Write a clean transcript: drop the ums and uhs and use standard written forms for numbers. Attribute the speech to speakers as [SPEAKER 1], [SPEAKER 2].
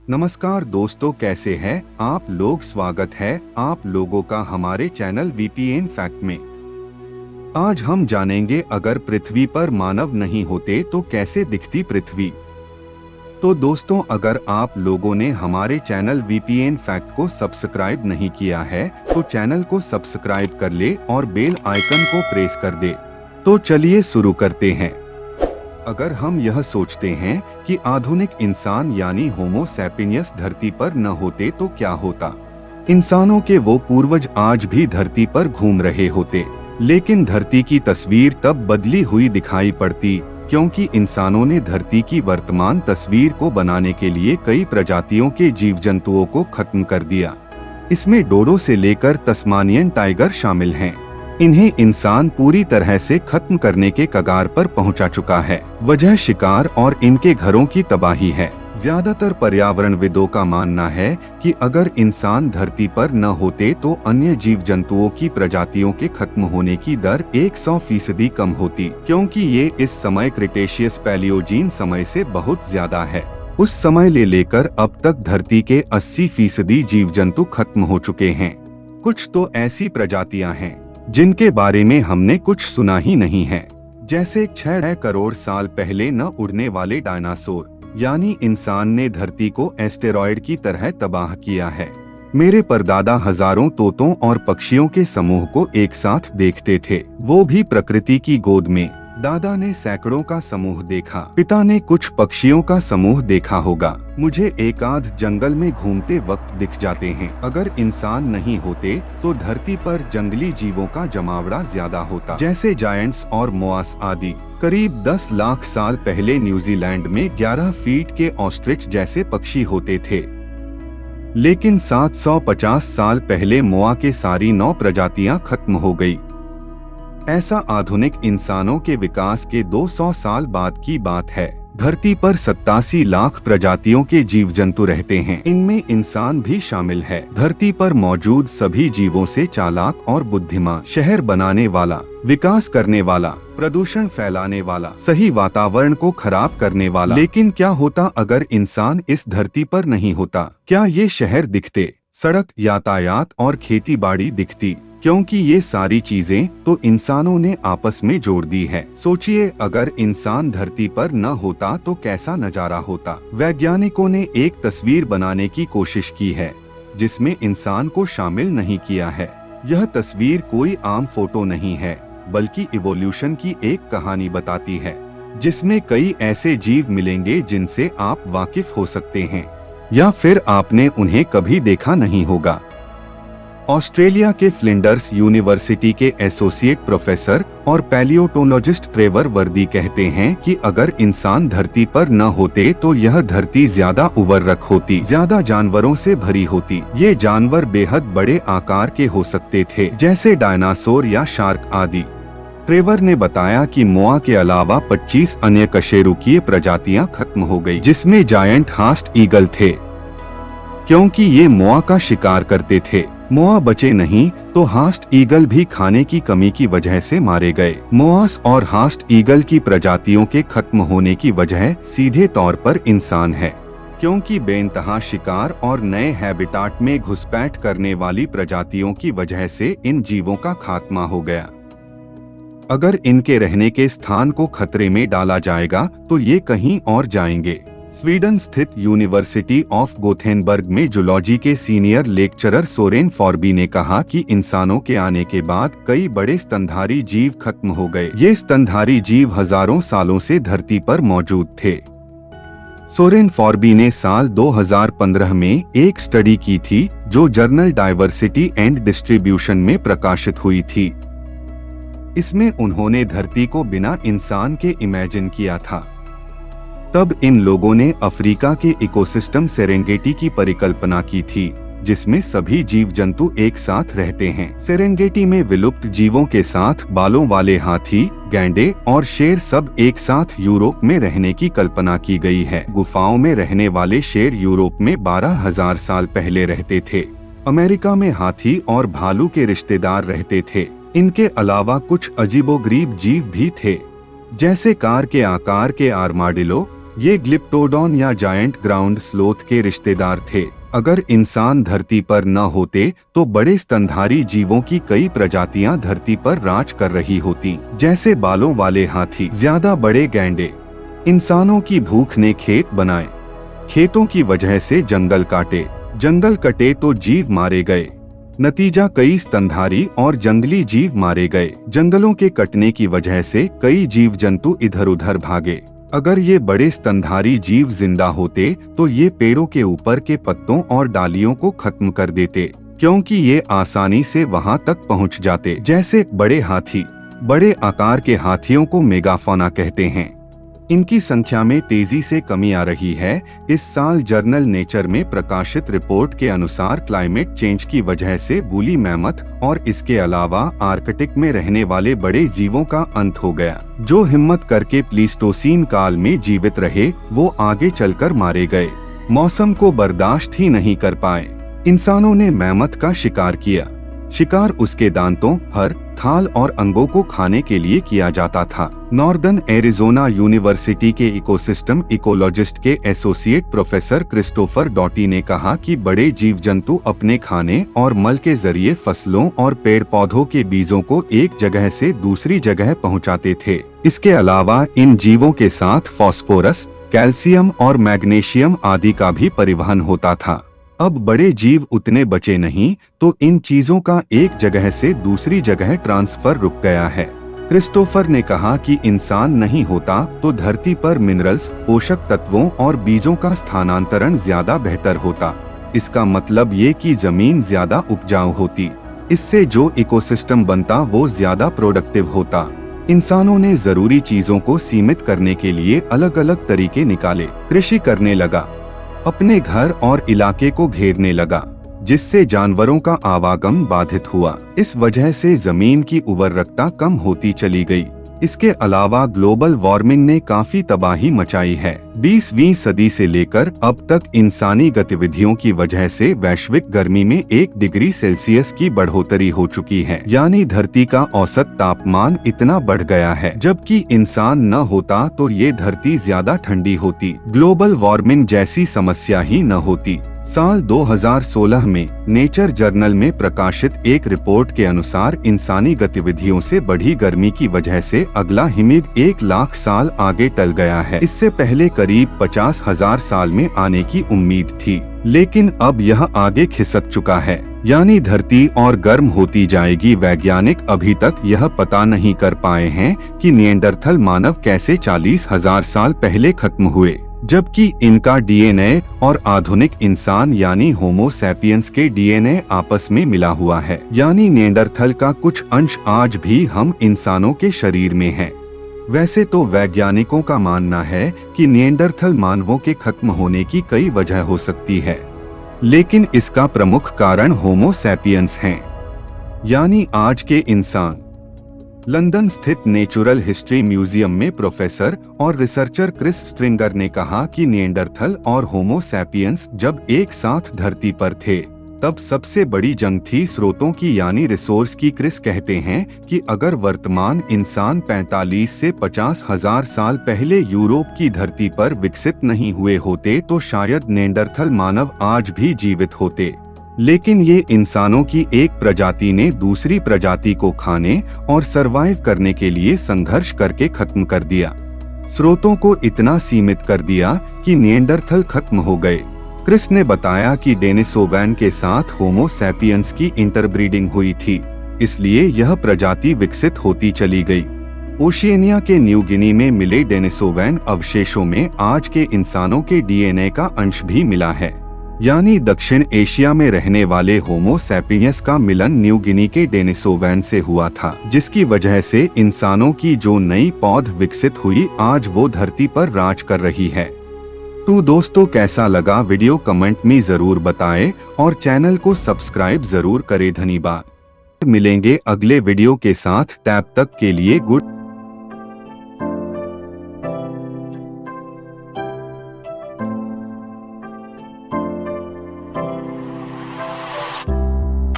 [SPEAKER 1] नमस्कार दोस्तों, कैसे हैं आप लोग। स्वागत है आप लोगों का हमारे चैनल वीपीएन फैक्ट में। आज हम जानेंगे, अगर पृथ्वी पर मानव नहीं होते तो कैसे दिखती पृथ्वी। तो दोस्तों, अगर आप लोगों ने हमारे चैनल वीपीएन फैक्ट को सब्सक्राइब नहीं किया है तो चैनल को सब्सक्राइब कर ले और बेल आइकन को प्रेस कर दे। तो चलिए शुरू करते हैं। अगर हम यह सोचते हैं कि आधुनिक इंसान यानी होमो सैपियन्स धरती पर न होते तो क्या होता। इंसानों के वो पूर्वज आज भी धरती पर घूम रहे होते, लेकिन धरती की तस्वीर तब बदली हुई दिखाई पड़ती, क्योंकि इंसानों ने धरती की वर्तमान तस्वीर को बनाने के लिए कई प्रजातियों के जीव जंतुओं को खत्म कर दिया। इसमें डोडो से लेकर तस्मानियन टाइगर शामिल हैं। इन्हें इंसान पूरी तरह से खत्म करने के कगार पर पहुंचा चुका है। वजह शिकार और इनके घरों की तबाही है। ज्यादातर पर्यावरणविदों का मानना है कि अगर इंसान धरती पर न होते तो अन्य जीव जंतुओं की प्रजातियों के खत्म होने की दर 100% कम होती, क्योंकि ये इस समय क्रिटेशियस पैलियोजीन समय से बहुत ज्यादा है। उस समय ले लेकर अब तक धरती के 80% जीव जंतु खत्म हो चुके हैं। कुछ तो ऐसी प्रजातियां हैं जिनके बारे में हमने कुछ सुना ही नहीं है, जैसे 6 करोड़ साल पहले न उड़ने वाले डायनासोर, यानी इंसान ने धरती को एस्टेरॉयड की तरह तबाह किया है। मेरे परदादा हजारों तोतों और पक्षियों के समूह को एक साथ देखते थे, वो भी प्रकृति की गोद में। दादा ने सैकड़ों का समूह देखा, पिता ने कुछ पक्षियों का समूह देखा होगा। मुझे एक आध जंगल में घूमते वक्त दिख जाते हैं। अगर इंसान नहीं होते तो धरती पर जंगली जीवों का जमावड़ा ज्यादा होता, जैसे जायंट्स और मोआस आदि। करीब 10 लाख साल पहले न्यूजीलैंड में 11 फीट के ऑस्ट्रिच जैसे पक्षी होते थे, लेकिन 750 साल पहले मोआ के सारी 9 प्रजातियां खत्म हो गई। ऐसा आधुनिक इंसानों के विकास के 200 साल बाद की बात है। धरती पर 87 लाख प्रजातियों के जीव जंतु रहते हैं, इनमें इंसान भी शामिल है। धरती पर मौजूद सभी जीवों से चालाक और बुद्धिमान, शहर बनाने वाला, विकास करने वाला, प्रदूषण फैलाने वाला, सही वातावरण को खराब करने वाला। लेकिन क्या होता अगर इंसान इस धरती पर नहीं होता? क्या ये शहर दिखते, सड़क, यातायात और खेती बाड़ी दिखती? क्योंकि ये सारी चीजें तो इंसानों ने आपस में जोड़ दी है। सोचिए, अगर इंसान धरती पर न होता तो कैसा नजारा होता। वैज्ञानिकों ने एक तस्वीर बनाने की कोशिश की है जिसमें इंसान को शामिल नहीं किया है। यह तस्वीर कोई आम फोटो नहीं है, बल्कि इवोल्यूशन की एक कहानी बताती है, जिसमें कई ऐसे जीव मिलेंगे जिनसे आप वाकिफ हो सकते हैं, या फिर आपने उन्हें कभी देखा नहीं होगा। ऑस्ट्रेलिया के फ्लिंडर्स यूनिवर्सिटी के एसोसिएट प्रोफेसर और पैलियोटोलॉजिस्ट ट्रेवर वर्दी कहते हैं कि अगर इंसान धरती पर न होते तो यह धरती ज्यादा उर्वरक होती, ज्यादा जानवरों से भरी होती। ये जानवर बेहद बड़े आकार के हो सकते थे, जैसे डायनासोर या शार्क आदि। ट्रेवर ने बताया कि मोआ के अलावा 25 अन्य कशेरुकीय प्रजातियां खत्म हो गई, जिसमें जायंट हास्ट ईगल थे, क्योंकि ये मोआ का शिकार करते थे। मोआ बचे नहीं तो हास्ट ईगल भी खाने की कमी की वजह से मारे गए। मोआस और हास्ट ईगल की प्रजातियों के खत्म होने की वजह सीधे तौर पर इंसान है, क्योंकि बेइंतहा शिकार और नए हैबिटाट में घुसपैठ करने वाली प्रजातियों की वजह से इन जीवों का खात्मा हो गया। अगर इनके रहने के स्थान को खतरे में डाला जाएगा तो ये कहीं और जाएंगे। स्वीडन स्थित यूनिवर्सिटी ऑफ गोथेनबर्ग में जूलॉजी के सीनियर लेक्चरर सोरेन फॉर्बी ने कहा कि इंसानों के आने के बाद कई बड़े स्तनधारी जीव खत्म हो गए। ये स्तनधारी जीव हजारों सालों से धरती पर मौजूद थे। सोरेन फॉर्बी ने साल 2015 में एक स्टडी की थी जो जर्नल डाइवर्सिटी एंड डिस्ट्रीब्यूशन में प्रकाशित हुई थी। इसमें उन्होंने धरती को बिना इंसान के इमेजिन किया था। तब इन लोगों ने अफ्रीका के इकोसिस्टम सेरेंगेटी की परिकल्पना की थी, जिसमें सभी जीव जंतु एक साथ रहते हैं। सेरेंगेटी में विलुप्त जीवों के साथ बालों वाले हाथी, गैंडे और शेर सब एक साथ यूरोप में रहने की कल्पना की गई है। गुफाओं में रहने वाले शेर यूरोप में 12,000 साल पहले रहते थे। अमेरिका में हाथी और भालू के रिश्तेदार रहते थे। इनके अलावा कुछ अजीबोगरीब जीव भी थे, जैसे कार के आकार के आर्माडिलो, ये ग्लिप्टोडॉन या जायंट ग्राउंड स्लोथ के रिश्तेदार थे। अगर इंसान धरती पर न होते तो बड़े स्तनधारी जीवों की कई प्रजातियां धरती पर राज कर रही होती, जैसे बालों वाले हाथी, ज्यादा बड़े गैंडे। इंसानों की भूख ने खेत बनाए, खेतों की वजह से जंगल काटे, जंगल कटे तो जीव मारे गए। नतीजा कई स्तनधारी और जंगली जीव मारे गए। जंगलों के कटने की वजह से कई जीव जंतु इधर उधर भागे। अगर ये बड़े स्तनधारी जीव जिंदा होते तो ये पेड़ों के ऊपर के पत्तों और डालियों को खत्म कर देते, क्योंकि ये आसानी से वहां तक पहुंच जाते। जैसे बड़े हाथी, बड़े आकार के हाथियों को मेगाफौना कहते हैं। इनकी संख्या में तेजी से कमी आ रही है। इस साल जर्नल नेचर में प्रकाशित रिपोर्ट के अनुसार क्लाइमेट चेंज की वजह से वूली मैमथ और इसके अलावा आर्कटिक में रहने वाले बड़े जीवों का अंत हो गया। जो हिम्मत करके प्लीस्टोसीन काल में जीवित रहे वो आगे चलकर मारे गए, मौसम को बर्दाश्त ही नहीं कर पाए। इंसानों ने मैमथ का शिकार किया। शिकार उसके दांतों, फर, थाल और अंगों को खाने के लिए किया जाता था। नॉर्दर्न एरिजोना यूनिवर्सिटी के इकोसिस्टम इकोलॉजिस्ट के एसोसिएट प्रोफेसर क्रिस्टोफर डॉटी ने कहा कि बड़े जीव जंतु अपने खाने और मल के जरिए फसलों और पेड़ पौधों के बीजों को एक जगह से दूसरी जगह पहुंचाते थे। इसके अलावा इन जीवों के साथ फास्फोरस, कैल्शियम और मैग्नीशियम आदि का भी परिवहन होता था। अब बड़े जीव उतने बचे नहीं तो इन चीजों का एक जगह से दूसरी जगह ट्रांसफर रुक गया है। क्रिस्टोफर ने कहा कि इंसान नहीं होता तो धरती पर मिनरल्स, पोषक तत्वों और बीजों का स्थानांतरण ज्यादा बेहतर होता। इसका मतलब ये कि जमीन ज्यादा उपजाऊ होती। इससे जो इकोसिस्टम बनता वो ज्यादा प्रोडक्टिव होता। इंसानों ने जरूरी चीजों को सीमित करने के लिए अलग अलग तरीके निकाले। कृषि करने लगा, अपने घर और इलाके को घेरने लगा, जिससे जानवरों का आवागमन बाधित हुआ। इस वजह से जमीन की उर्वरकता कम होती चली गई। इसके अलावा ग्लोबल वार्मिंग ने काफी तबाही मचाई है। 20वीं सदी से लेकर अब तक इंसानी गतिविधियों की वजह से वैश्विक गर्मी में 1 डिग्री सेल्सियस की बढ़ोतरी हो चुकी है। यानी धरती का औसत तापमान इतना बढ़ गया है। जबकि इंसान न होता तो ये धरती ज्यादा ठंडी होती, ग्लोबल वार्मिंग जैसी समस्या ही न होती। साल 2016 में नेचर जर्नल में प्रकाशित एक रिपोर्ट के अनुसार इंसानी गतिविधियों से बढ़ी गर्मी की वजह से अगला हिमयुग 1 लाख साल आगे टल गया है। इससे पहले करीब 50,000 साल में आने की उम्मीद थी, लेकिन अब यह आगे खिसक चुका है। यानी धरती और गर्म होती जाएगी। वैज्ञानिक अभी तक यह पता नहीं कर पाए हैं कि निएंडरथल मानव कैसे 40,000 साल पहले खत्म हुए, जबकि इनका डीएनए और आधुनिक इंसान यानी होमो सैपियंस के डीएनए आपस में मिला हुआ है। यानी निएंडरथल का कुछ अंश आज भी हम इंसानों के शरीर में है। वैसे तो वैज्ञानिकों का मानना है कि निएंडरथल मानवों के खत्म होने की कई वजह हो सकती है, लेकिन इसका प्रमुख कारण होमो सैपियंस हैं, यानी आज के इंसान। लंदन स्थित नेचुरल हिस्ट्री म्यूजियम में प्रोफेसर और रिसर्चर क्रिस स्ट्रिंगर ने कहा कि निएंडरथल और होमो सैपियंस जब एक साथ धरती पर थे तब सबसे बड़ी जंग थी स्रोतों की, यानी रिसोर्स की। क्रिस कहते हैं कि अगर वर्तमान इंसान 45 से 50,000 साल पहले यूरोप की धरती पर विकसित नहीं हुए होते तो शायद निएंडरथल मानव आज भी जीवित होते। लेकिन ये इंसानों की एक प्रजाति ने दूसरी प्रजाति को खाने और सरवाइव करने के लिए संघर्ष करके खत्म कर दिया। स्रोतों को इतना सीमित कर दिया कि निएंडरथल खत्म हो गए। क्रिस ने बताया कि डेनिसोवैन के साथ होमो सैपियंस की इंटरब्रीडिंग हुई थी, इसलिए यह प्रजाति विकसित होती चली गई। ओशिएनिया के न्यू गिनी में मिले डेनिसोवैन अवशेषों में आज के इंसानों के डीएनए का अंश भी मिला है। यानी दक्षिण एशिया में रहने वाले होमो सैपियंस का मिलन न्यू गिनी के डेनिसोवैन से हुआ था, जिसकी वजह से इंसानों की जो नई पौध विकसित हुई आज वो धरती पर राज कर रही है। तो दोस्तों कैसा लगा वीडियो कमेंट में जरूर बताएं और चैनल को सब्सक्राइब जरूर करें। धन्यवाद। मिलेंगे अगले वीडियो के साथ, तब तक के लिए गुड।